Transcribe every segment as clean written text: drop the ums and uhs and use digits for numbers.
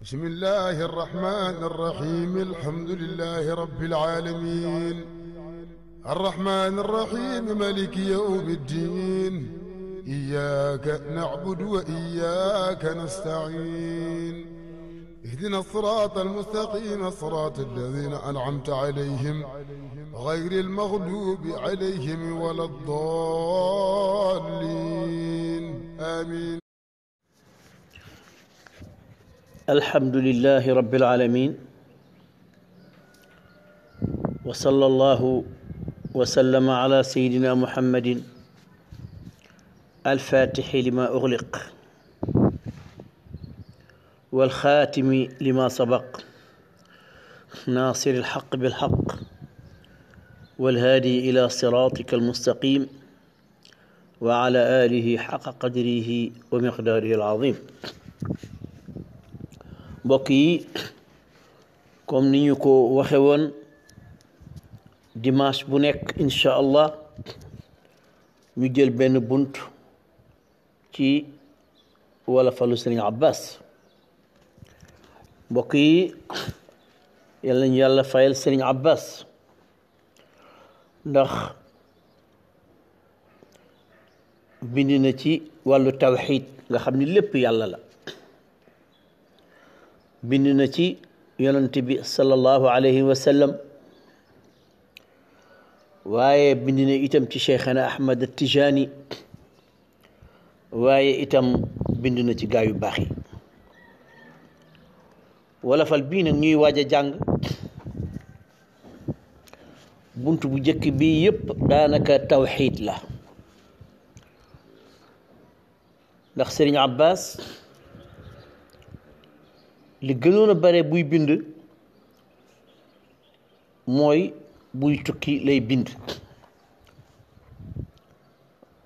بسم الله الرحمن الرحيم الحمد لله رب العالمين الرحمن الرحيم مالك يوم الدين إياك نعبد وإياك نستعين اهدنا الصراط المستقيم صراط الذين أنعمت عليهم غير المغلوب عليهم ولا الضالين آمين. الحمد لله رب العالمين وصلى الله وسلم على سيدنا محمد الفاتح لما أغلق والخاتم لما سبق ناصر الحق بالحق والهادي إلى صراطك المستقيم وعلى آله حق قدره ومقداره العظيم. mbokk yi comme ni ñu ko waxe woon dimanche bu nekk incha allah ñu jël benn bunt ci wala falu Sëriñ Abbas. mbokk yi yal nañu yàlla fayal Sëriñ Abbas ndax bind na ci wàllu tawxiid nga xam ni lépp yàlla la. bind na ci yonent bi sallallahu alayhi wa sallam waaye bind na itam ci cheikhana Ahmad Tijani waaye itam bind na ci gaa yu baax yi. wolofal bii nag ñuy waaj a jàng bunt bu njëkk bii yépp daanaka tawxiid la ndax Sëriñ Abbas li gënoon a bare buy bind mooy buy tukki lay bind.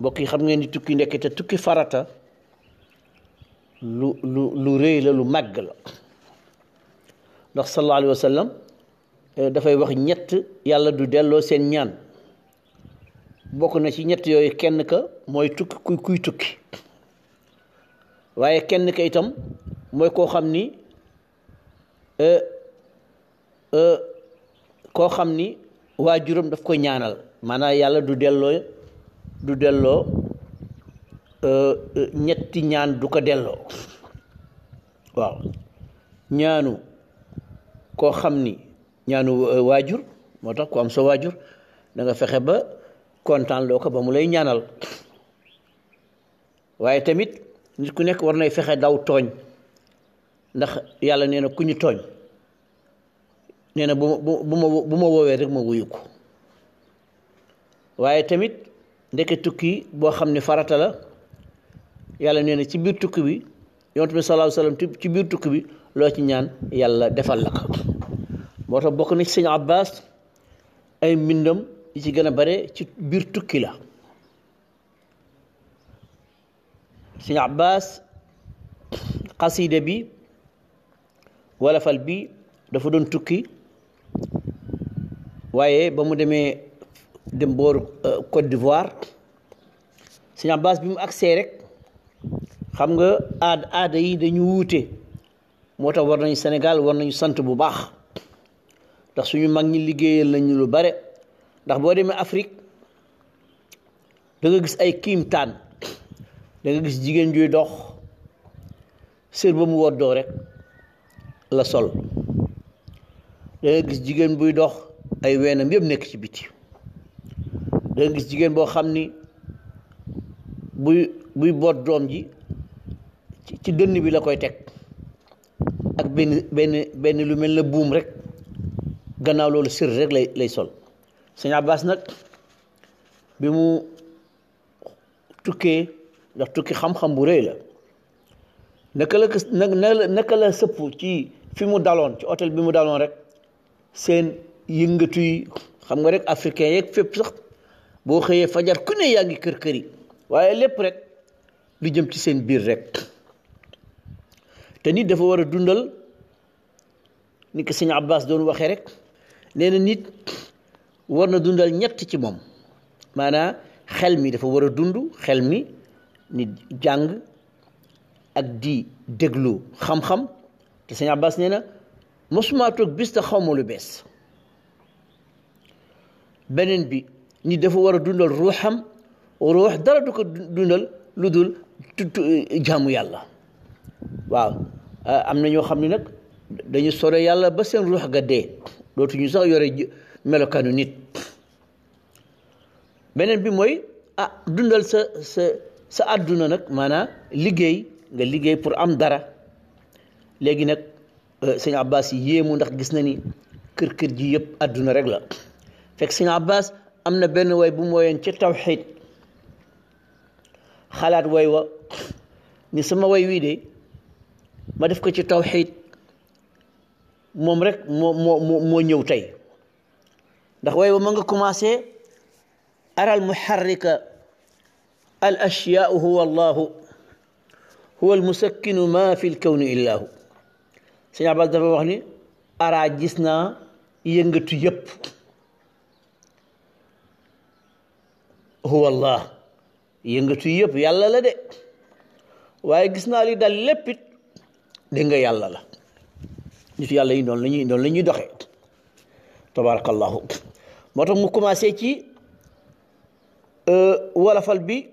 mbokk yi xam ngeen ni tukki ndekete tukki farata lu rëy la lu màgg la ndax sallallahu alayhi wa sallam dafay wax ñett yàlla du delloo seen ñaan bokk na ci ñett yooyu kenn ka mooy tukki kuy tukki waaye kenn ka itam mooy koo xam ni waajuram daf ko ñaanal maanaam yàlla du delloo ñetti ñaan du ko delloo. waaw ñaanu koo xam ni ñaanu waajur moo tax ku am sa waajur da nga fexe ba kontaan loo ko ba mu lay ñaanal waaye tamit nit ku nekk war nay fexe daw tooñ ndax yàlla nee na ku ñu tooñ nee na bu ma woowee rek ma wuyu ko. waaye tamit ndeke tukki boo xam ne farata la yàlla nee na ci biir tukki bi yonent bi sallallahu alayhi wasallam ci biir tukki bi loo ci ñaan yàlla defal la ko. moo tax bokk na ci Sëñ Abbas ay mbindam yi ci gën a bare ci biir tukki la. Sëñ Abbas xasida bi wolofal bi dafa doon tukki waaye ba mu dem booru Côte d'Ivoire Sëñ Abbas bi mu agsee rek xam nga aada yi dañu wuute moo tax war nañu Sénégal war nañu sant bu baax ndax suñu mag ñi liggéeyal nañu lu bare ndax boo demee Afrique da nga gis ay kiimtaan da nga gis jigéen juy dox sër ba mu woddoo rek la sol da nga gis jigéen buy dox ay weenam yëpp nekk ci biti da nga gis jigéen boo xam ni buy boot doom ji ci dënn bi la koy teg ak benn lu mel na buum rek gannaaw loolu sër rek lay sol. Sëñ Abbas nag bi mu tukkee ndax tukki xam-xam bu rëy la naka la sëpp ci fi mu daloon ci hôtel bi mu daloon rek seen yëngatu yi xam nga rek africain yeeg fépp sax boo xëyee fajar ku ne yaa ngi kër yi waaye lépp rek lu jëm ci seen biir rek te nit dafa war a dundal ni ko Sëñ Abbas doon waxee rek nee na nit war na dundal ñett ci moom maanaam xel mi dafa war a dund xel mi nit jàng ak di déglu xam-xam te sëñ Abbas nee na mosuma toog bis te xawma lu bees. beneen bi nit dafa war a dundal ruuxam, ruux dara du ko dundal lu dul jaamu yàlla. waaw am na ñoo xam ne nag dañu sore yàlla ba seen ruux ga dee dootuñu sax yore melokaanu nit. beneen bi mooy dundal sa àdduna nag maanaam liggéey nga liggéey pour am dara. léegi nag sëñ Abbas yéemu ndax gis na ni kër ji yëpp àdduna rek la. fekk sëñ Abbas am na benn way bu mu woyoon ca tawxiid xalaat way wa ni sama way wii de ma def ko ci tawxiid moom rek moo ñëw tey. ndax way wa ma nga commencé aral muharrika al ashyaau huwa allahu huwa al musakkinu ma fi l kawni illaahu. sëñ Abbas dafa wax ni ara gis naa yëngatu yëpp huwa allah yëngatu yëpp yàlla la de waaye gis naa li dal léppit dégg nga yàlla la. nitu yàlla yi noonu la ñuy doxee tabarakallahu. moo tax mu commencé ci wolofal bi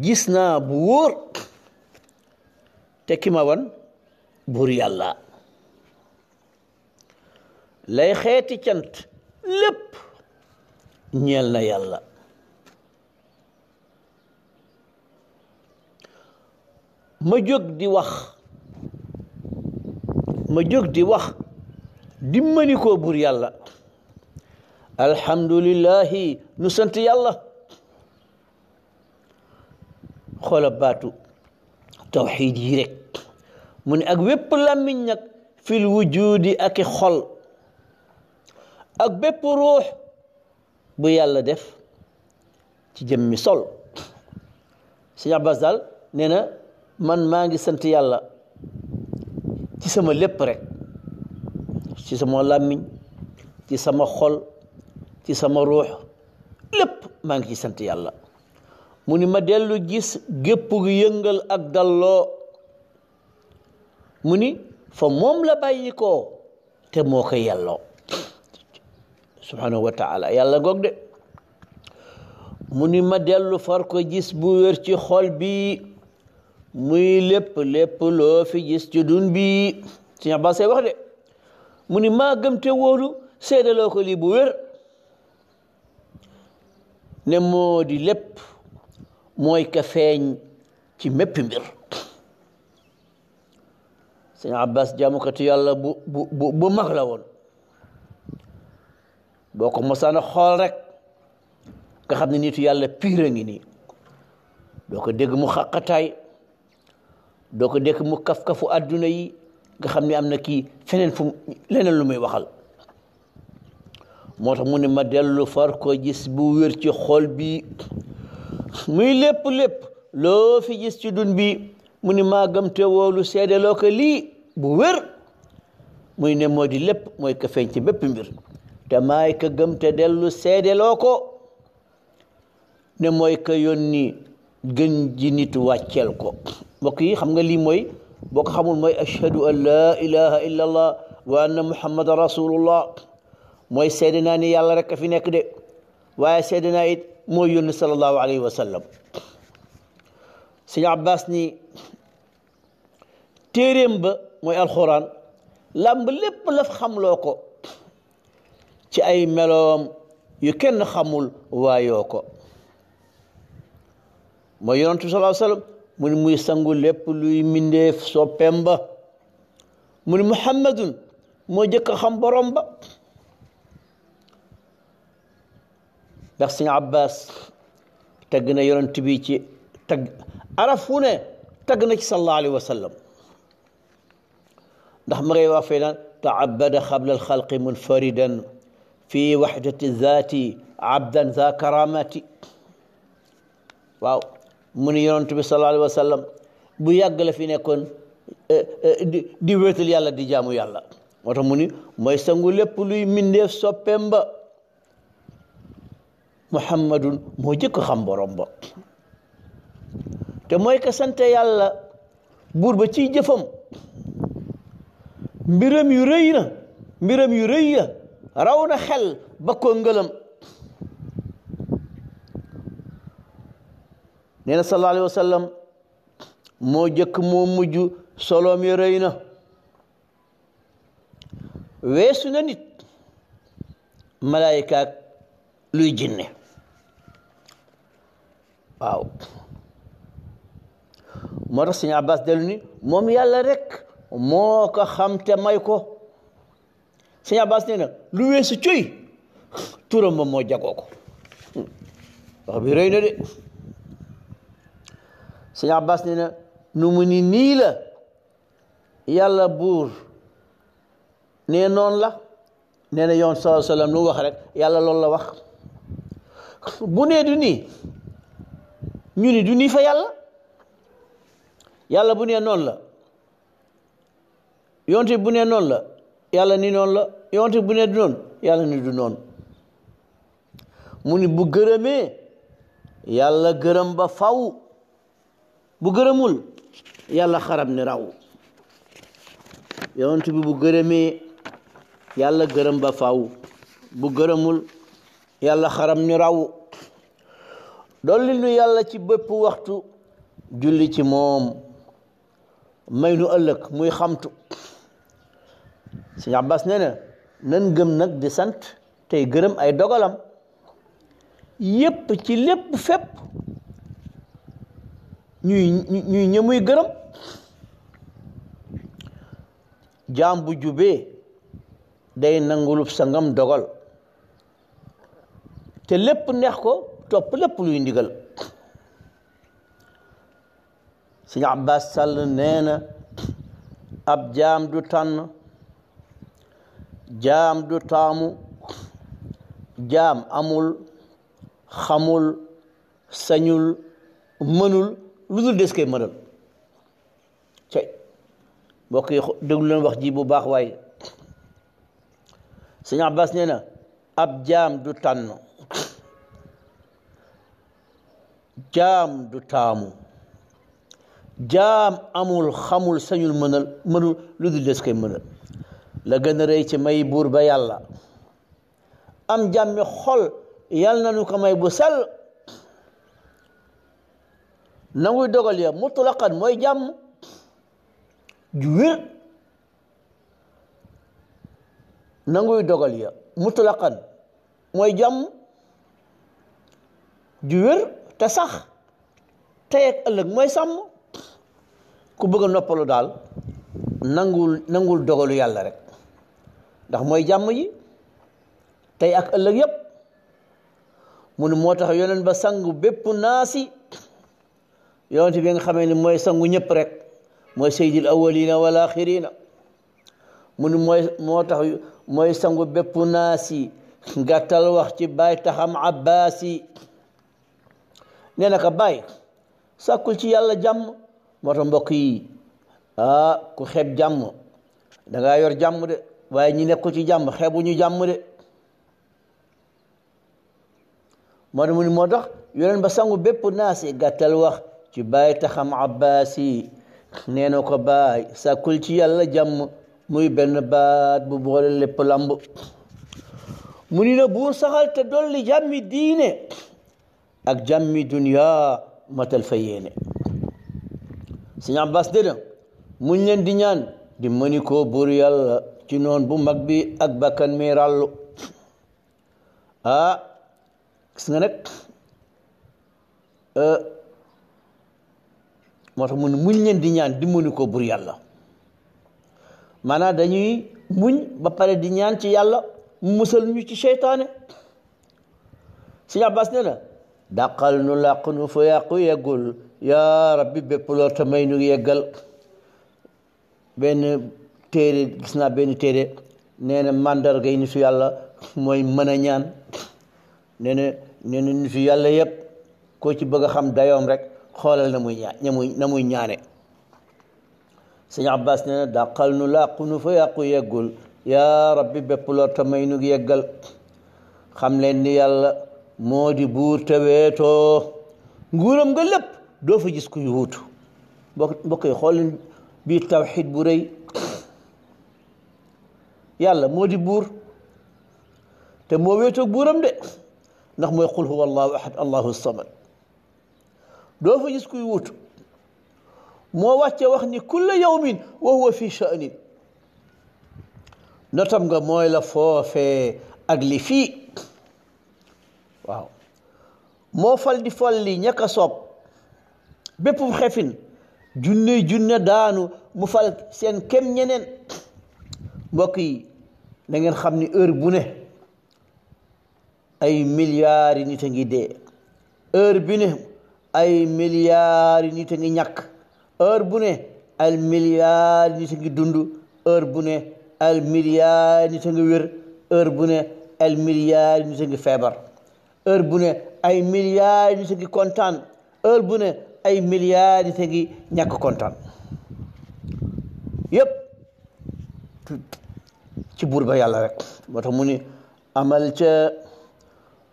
gis naa bu wóor te ki ma wan buur yàlla lay xeeti cant lépp ñeel na yàlla. ma jóg di wax dimbali ko buur yàlla alhamdulillahi nu sant yàlla. xoola baatu tawxiid yi rek mu ne ak wépp làmmiñ nag fil wujudi ak i xol ak bépp ruux bu yàlla def ci jëmmi sol. sëñ Abbas daal nee na man maa ngi sant yàlla ci sama lépp rek, ci sama làmmiñ, ci sama xol, ci sama ruux, lépp maa ngi ci sant yàlla. mu ni ma dellu gis gépp yëngal ak dalloo, mu ni fa moom la bàyyi koo te moo ko yelloo subhanahu wa taala, yàlla goog de. mu ni ma dellu far ko gis bu wér ci xol bi, muy lépp loo fi gis ci dun bi. Sëñ Abbas wax de, mu ni maa gëm te wóolu seedaloo ko lii bu wér ne moo di lépp mooy ka feeñ ci mépp mbir. Sëñ Abbas jaamukatu yàlla bu mag la woon. boo ko mosaana xool rek nga xam ne nitu yàlla piir a ngi nii. doo ko dégg mu xaqataay, doo ko dégg mu kaf-kafu àdduna yi nga xam ne am na kii feneen fu leneen lu muy waxal. moo tax mu ne ma dellu far ko gis bu wér ci xol bi, muy lépp loo fi gis ci dun bi. mu ni maa gëm te wóolu seedeloo ko lii bu wér, muy ne moo di lépp mooy ka feeñ ci bépp mbir, te maay ka gëm te dellu seedeloo ko ne mooy ka yónni gën ji nit wàcceel ko. mbokk yi xam nga lii mooy, boo ko xamul mooy ashhadu an laa ilaha illa allah wa anna muhammadan rasulullah. mooy seede naa ni yàlla rek a fi nekk de, waaye seede naa it mooy yónni sallallahu alayhi wa sallam. Sëñ Abbas ni téeréem ba mooy alxuraan làmb lépp la xamloo ko ci ay meloom yu kenn xamul waayoo ko. mooy yonent bi sallallahu alayhi wa sallam mu ni muy sangu lépp luy mindeef soppeem ba. mu ni muhammadun moo jëkk a xam borom ba. ndax Sëñ Abbas tagg na yonent bi ci tagg araf fu ne tagg na ci sallallahu alayhi wa sallam. ndax ma ngay wax fee naan taabada xabla alxalqi munfaridan fi waxdati zaati abdan za karamati. waaw mu ni yonent bi sallallahu alayhi wa sallam bu yàgg la fi nekkoon di wéetal yàlla di jaamu yàlla. moo tax mu ni mooy sangu lépp luy mindeef soppeem ba. muhammadun moo jëkk xam borom ba, te mooy ka sante yàlla buur ba ciy jëfam. mbiram yu rëy ya raw na xel ba ko ngëlam. nee na sallallahu alayhi wa sallam moo jëkk moo mujj soloom yi rëy na weesu na nit malaayikaak luy jinne. waaw moo tax Sëñ Abbas dellu ni moom yàlla rek moo ko xam te may ko. Sëñ Abbas nee na lu weesu cuy turam ba moo jagoo ko. wax bi rëy na de. Sëñ Abbas nee na nu mu ni nii la yàlla buur nee noonu la. nee na yoon sallallahu alayhi wa sallam lu wax rek yàlla loolu la wax. bu nee du nii ñu ni du nii fa yàlla. yàlla bu nee noonu la yonte bu nee noonu la yàlla ni noonu la yonte bu nee du noonu yàlla ni du noonu. mu ni bu gërëmee yàlla gërëm ba faw bu gërëmul yàlla xaram ni raw. yonte bi bu gërëmee yàlla gërëm ba faw bu gërëmul yàlla xaram ni raw. dolli nu yàlla ci bépp waxtu julli ci moom may nu ëllëg muy xamtu. Sëñ Abbas nee na nan gëm nag di sant tey gërëm ay dogalam yépp ci lépp fépp ñuy ñëmuy gërëm. jaam bu jubee day nangulub sangam dogal te lépp neex ko topp lépp luy ndigal. Sëñ Abbas Sall nee na ab jaam du tànn jaam du taamu jaam amul xamul sañul mënul lu dul des koy mënal. cey mbokk yi déglu leen wax ji bu baax waaye Sëñ Abbas nee na ab jaam du tànn jaam du taamu jaam amul xamul sañul mënul lu dul des koy mënal. la gën a rëy ci may buur ba yàlla am jàmmi xol yàlla na nu ko may bu sell nanguy dogal ya mutlaqan mooy jàmm ju wér. nanguy dogal ya mutlaqan mooy jàmm ju wér te sax tey ak ëllëg mooy sàmm. ku bëgg a noppalu daal nangul dogalu yàlla rek ndax mooy jàmm ji tey ak ëllëg yépp. mu ne moo tax yonent ba sangu bépp naasi yonent bi nga xamee ni mooy sangu ñëpp rek mooy sayyidil awwalina wal axirina. mu ne moo tax mooy sangu bépp naasi gàttal wax ci baay taxam abbaasi. nee na ka baay sàkkul ci yàlla jàmm. moo tax mbokk yi ku xeeb jàmm dangaa yor jàmm de waaye ñi nekk ci jàmm xeebuñu jàmm de. moo tax yoneen ba sangu bépp naasi gàttal wax ci baay taxam abbaasi. nee na ko baay sàkkul ci yàlla jàmm muy benn baat bu boole lépp lamb. mu ni na buur saxal te dolli jàmmi diine ak jàmmi duniya matal fa yéene. Sëñ Abbas dina muñ leen di ñaan di mëni ko buur yàlla ci noon bu mag bi ak bakkan mi ràllu. gis nga nag moo tax mu ne muñ leen di ñaan di mëni ko buur yàlla maanaam dañuy muñ ba pare di ñaan ci yàlla mu musal ñu ci seytaane. Sëñ Abbas nee na dàqal nu làq nu fa yàqu yeggul yaa rabbi bépp lool te may nu yeggal. benn téere gis naa benn téere nee na màndarga yi nitu yàlla mooy mën a ñaan. nee na nitu yàlla yépp koo ci bëgg a xam dayoom rek xoolal na muy ñaane. Sëñ Abbas nee na dàqal nu làqu nu fa yàqu yeggul yaa rabbi bépp lool te may nu yeggal. xam leen ni yàlla moo di buur te weetoo nguuram nga lépp doo fa gis kuy wuutu. mbokk yi xool leen biir tawxiid bu rëy yàlla moo di buur te moo wéetoog buuram de ndax mooy qul huwa allahu ahad allahu samad doo fa gis kuy wut moo wàcce wax ni kulla yawmin wa huwa fi sha'nin notam nga mooy la foofee ak li fii waaw moo fal di folli ñaka soob bépp xefin junne daanu mu fal seen kem ñeneen mbokk yi da ngeen xam ni heure bu ne ay milliards yi nit a ngi dee heure bi ne ay milliards yi nit a ngi ñàkk heure bu ne ay milliards yi nit a ngi dund heure bu ne ay milliards yi nit a ngi wér heure bu ne ay milliards yi nit a ngi feebar heure bu ne ay milliards yi nit a ngi kontaan heure bu ne ay milliards yi nit a ngi ñàkk kontaan yépp ci buur ba yàlla rek moo tax mu ni amal ca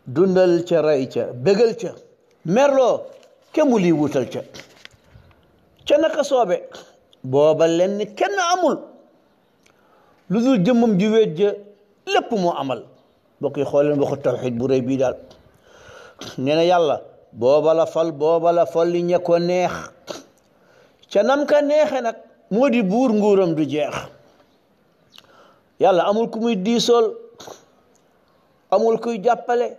dundal ca rey ca bégal ca merloo kemu lii wutal ca naka soobe booba lenn kenn amul lu dul jëmmam ji wéet ja lépp moo amal bokk yi xooleen waxu tawxid bu rëy bii daal nee na yàlla booba la fal li ña ko neex ca nam ka neexe nag moo di buur nguuram du jeex yàlla amul ku muy diisool amul kuy jàppale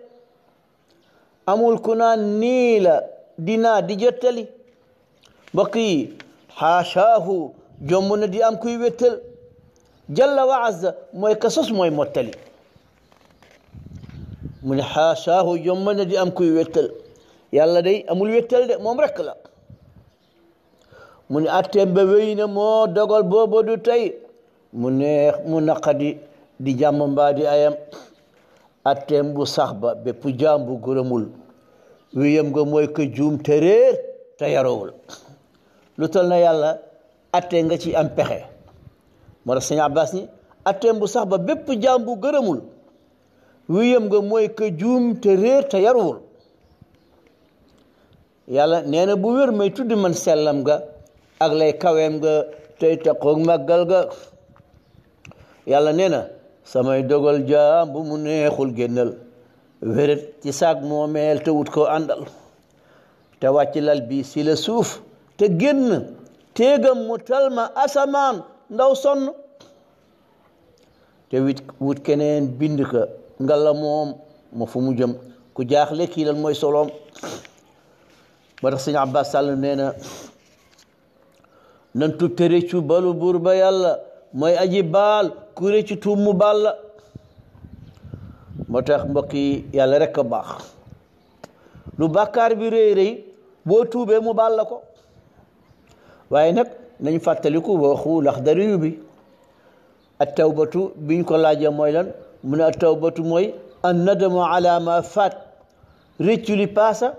amul ku naan nii la dinaa di jottali mbokk yi xaashaahu jomb na di am kuy wéttal jalla wa azza mooy ka sos mooy mottali mu ne xaashaahu jomb na di am kuy wéttal yàlla day amul wéttal de moom rekk la mu ne atteem ba wéy na moo dogal booba du tey mu neex mu naqadi di jàmm mbaa di ayam atteem bu sax ba bépp jaam bu gërëmul wiyam nga mooy ko juum te réer te yarowul lu tol na yàlla atte nga ci am pexe moo tax sëñ Abbas ni atteem bu sax ba bépp jaam bu gërëmul wiyam nga mooy ko juum te réer te yaruwul yàlla nee na bu wér may tudd man sellam nga ak lay kaweem nga tey taqoog màggal ga yàlla nee na samay dogal jaam bu mu neexul génnal wéret ci saag moomeel te wut ko àndal te wàcc lal bi si la suuf te génn téegam mu talma asamaan ndaw sonn te wut keneen bind ka nga la moom ma fu mu jëm ku jaaxle kii lan mooy soloom ba tax sëñ Abbas Sall nee na nan tuub te réccu balu buur ba yàlla mooy aji baal ku réccu tuub mu baal la moo tax mbokk yi yàlla rek a baax lu bàkkaar bi rëy rëy boo tuubee mu baal la ko waaye nag nañ fàttaliku waxu Laxdari bi at tawbatu biñ ko laajee mooy lan mu ne at tawbatu mooy an nadamu ala ma faat réccu li paasa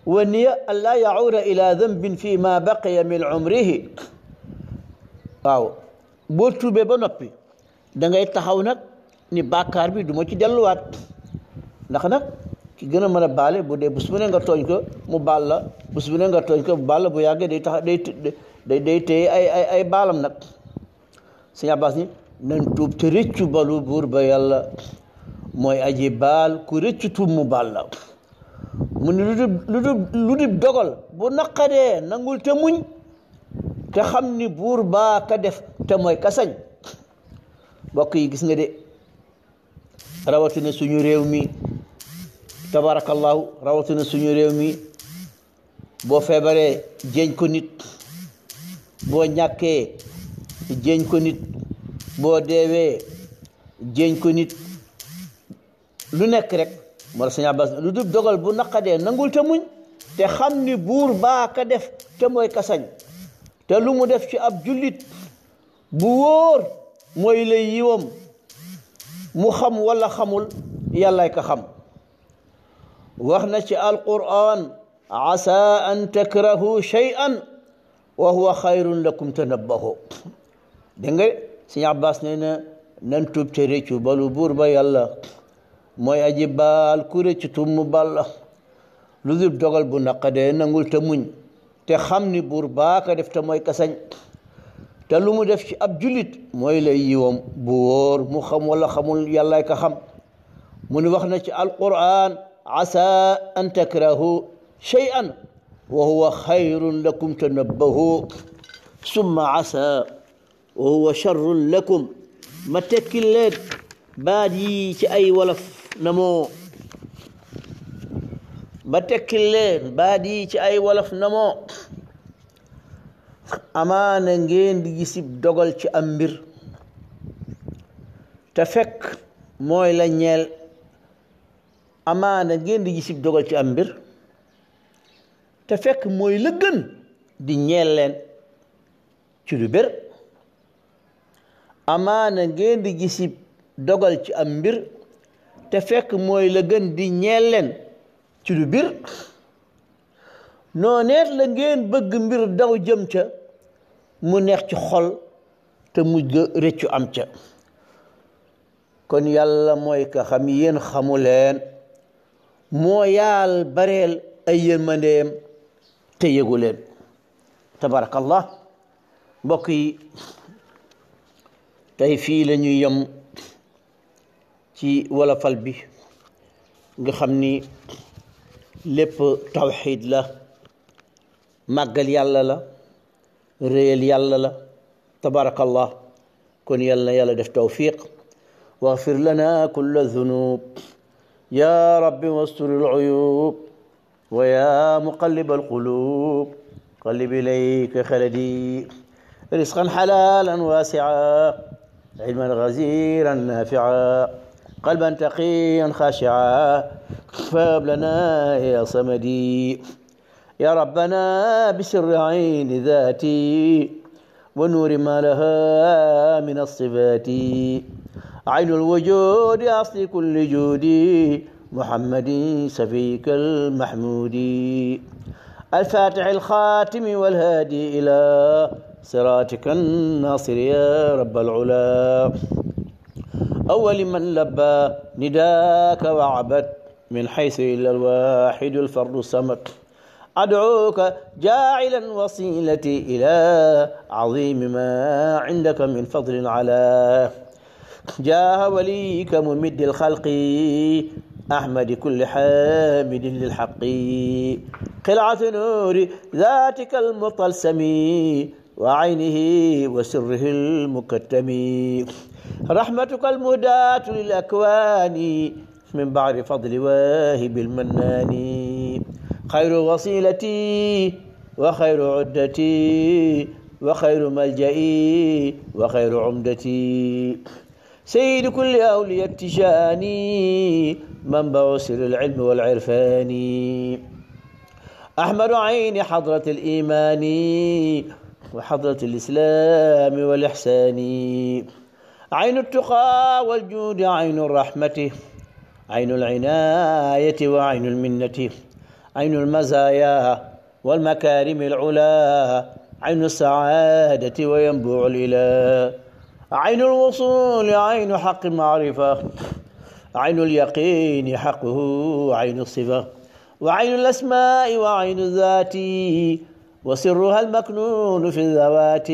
wa niya an laa yacuuda ila dambin fi ma baqiya min umrihi waaw boo tuubee ba noppi da ngay taxaw nag ni bàkkaar bi du ma ci delluwaat ndax nag ki gën a mën a baale bu dee bés bu ne nga tooñ ko mu baal la bés bu ne nga tooñ ko mu baal la bu yàggee day tax day téye ay baalam nag sëñ Abbas ni nan tuub te rëccu balu buur ba yàlla mooy aji baal ku rëccu tuub mu baal la mu ne lu dib dogal bu naqadee nangul te muñ te xam ni buur baa ka def te mooy ka sañ mbokk yi gis nga de rawatina suñu réew mi tabarakallahu rawatina suñu réew mi boo feebaree jéñ ko nit boo ñàkkee jéñ ko nit boo deewee jéñ ko nit lu nekk rek moo tax sëñ Abbas lu dul dogal bu naqadee nangul te muñ te xam ni buur baa ka def te mooy ka sañ te lu mu def ci ab jullit bu wóor mooy lay yiwam mu xam wala xamul yàllaay ka xam wax na ci alquran asa an takrahu shay'an wa huwa xayrun lakum tanabbahu dégg nga sëñ Abbas nee na nan tuub te réccu balu buur ba yàlla mooy aji baal ku réccu tuub mu baal la lu dul dogal bu naqadee nangul te muñ te xam ni buur baa ka def te mooy kasañ te lu mu def ci ab jullit mooy lay yiwam bu wóor mu xam wala xamul yàllaay ka xam mu ni wax na ci alquran asa an takrahu shay'an wa huwa xayrun lakum tanabbahu summa asa wa huwa sharrun lakum ma tekkil leen baat yi ci ay wolof na moo ba tekkil leen baat yi ci ay wolof na moo amaana ngeen di gisib dogal ci am mbir te fekk mooy la ñeel amaana ngeen di gisib dogal ci am mbir te fekk mooy la gën di ñeel leen ci lu bér amaana ngeen di gisib dogal ci am mbir te fekk mooy la gën di ñeel leen ci lu bir nooneet la ngeen bëgg mbir daw jëm ca mu neex ci xol te mujj ga rëccu am ca kon yàlla mooy ka xam yéen xamu leen moo yaal bareel ay yërmandeem te yëgu leen tabarakallah mbokk yi tey fii la ñuy yem ci wolofal bi nga xam ni lépp tawxiid la màggal yàlla la réyal yàlla la tabarakallah kon yàlla na yàlla def tawfiq واغفر لنا كل الذنوب يا رب واستر العيوب ويا مقلب القلوب قلب إليك خلدي رزقا حلالا واسعا علما غزيرا نافعا قلبا تقيا خاشعا فهب لنا يا صمدي يا ربنا بسر عين ذاتي ونور ما لها من الصفات عين الوجود أصل كل جودي محمد سفيك المحمود الفاتح الخاتم والهادي إلى صراطك الناصر يا رب العلا أول من لبى نداك وعبد من حيث إلا الواحد الفرد الصمد أدعوك جاعلا وصيلتي إلى عظيم ما عندك من فضل على جاه وليك ممد الخلق أحمد كل حامد للحق قلعة نور ذاتك المطلسم وعينه وسره المكتم رحمتك المهداة للأكوان من بعد فضل واهب المنان خير وصيلتي وخير عدتي وخير ملجئي وخير عمدتي سيد كل أولياء التجاني منبع سر العلم والعرفان أحمد عين حضرة الإيمان وحضرة الإسلام والإحسان عين التقى والجود عين الرحمة عين العناية وعين المنة عين المزايا والمكارم العلا عين السعادة وينبوع الإله عين الوصول عين حق معرفة عين اليقين حقه عين الصفة وعين الأسماء وعين الذات وسرها المكنون في الذوات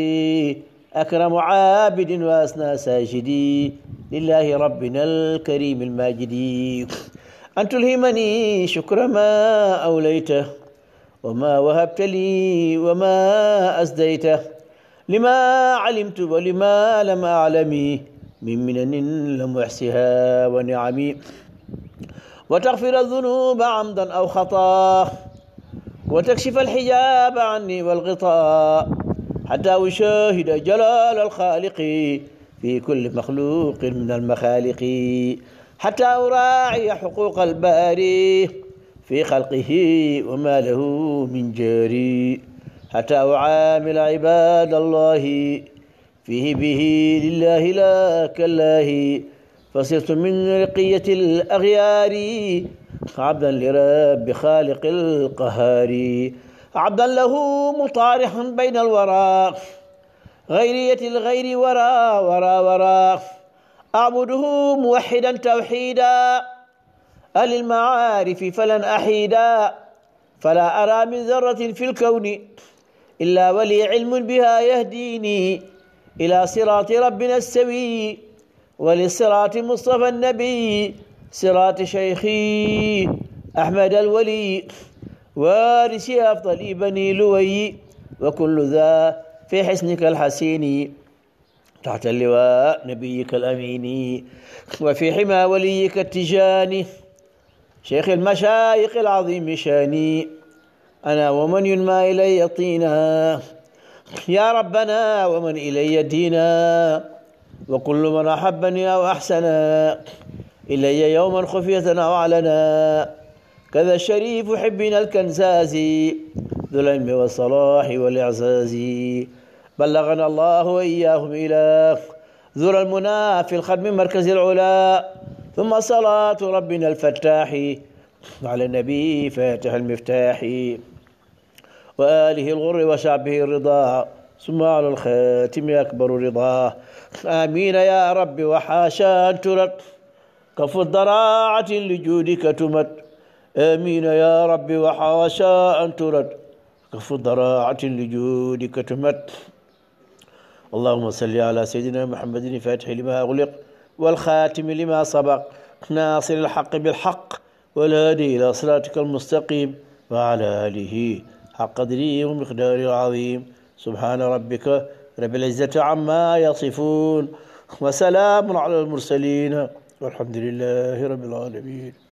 أكرم عابد وأسنى ساجدي لله ربنا الكريم الماجد أن تلهمني شكر ما أوليته وما وهبت لي وما أسديته لما علمت ولما لم أعلم من منن لم أحسها ونعمي وتغفر الذنوب عمدا أو خطأ وتكشف الحجاب عني والغطاء حتى أشاهد جلال الخالق في كل مخلوق من المخالق حتى أراعي حقوق الباري في خلقه وما له من جاري حتى أعامل عباد الله فيه به لله لا كالله فصرت من رقية الأغيار عبدا لرب خالق القهار عبدا له مطارحا بين الورى غيرية الغير ورا أعبده موحدا توحيدا أهل المعارف فلن أحيدا فلا أرى من ذرة في الكون إلا ولي علم بها يهديني إلى صراط ربنا السوي ولصراط مصطفى النبي صراط شيخي أحمد الولي وارث أفضل بني لوي وكل ذا في حسنك الحسين تحت اللواء نبيك الأمين وفي حمى وليك التجاني شيخ المشايخ العظيم شاني أنا ومن ينمى إلي يطينا يا ربنا ومن إلي دينا وكل من أحبني أو أحسنا إلي يوما خفية أو علنا كذا الشريف حبنا الكنزازي ذو العلم والصلاح والإعزاز بلغنا الله وإياهم إلى ذر المنى في الختم مركز العلا ثم صلاة ربنا الفتاح على النبي فاتح المفتاح وآله الغر وشعبه الرضا ثم على الخاتم أكبر رضا آمين يا رب وحاشا أن ترد كف الضراعة لجودك تمت آمين يا رب وحاشا أن ترد كف الضراعة لجودك تمت اللهم صل على سيدنا محمد الفاتح لما أغلق والخاتم لما سبق ناصر الحق بالحق والهادي إلى صراطك المستقيم وعلى آله حق قدره ومقداره العظيم سبحان ربك رب العزة عما يصفون وسلام على المرسلين والحمد لله رب العالمين.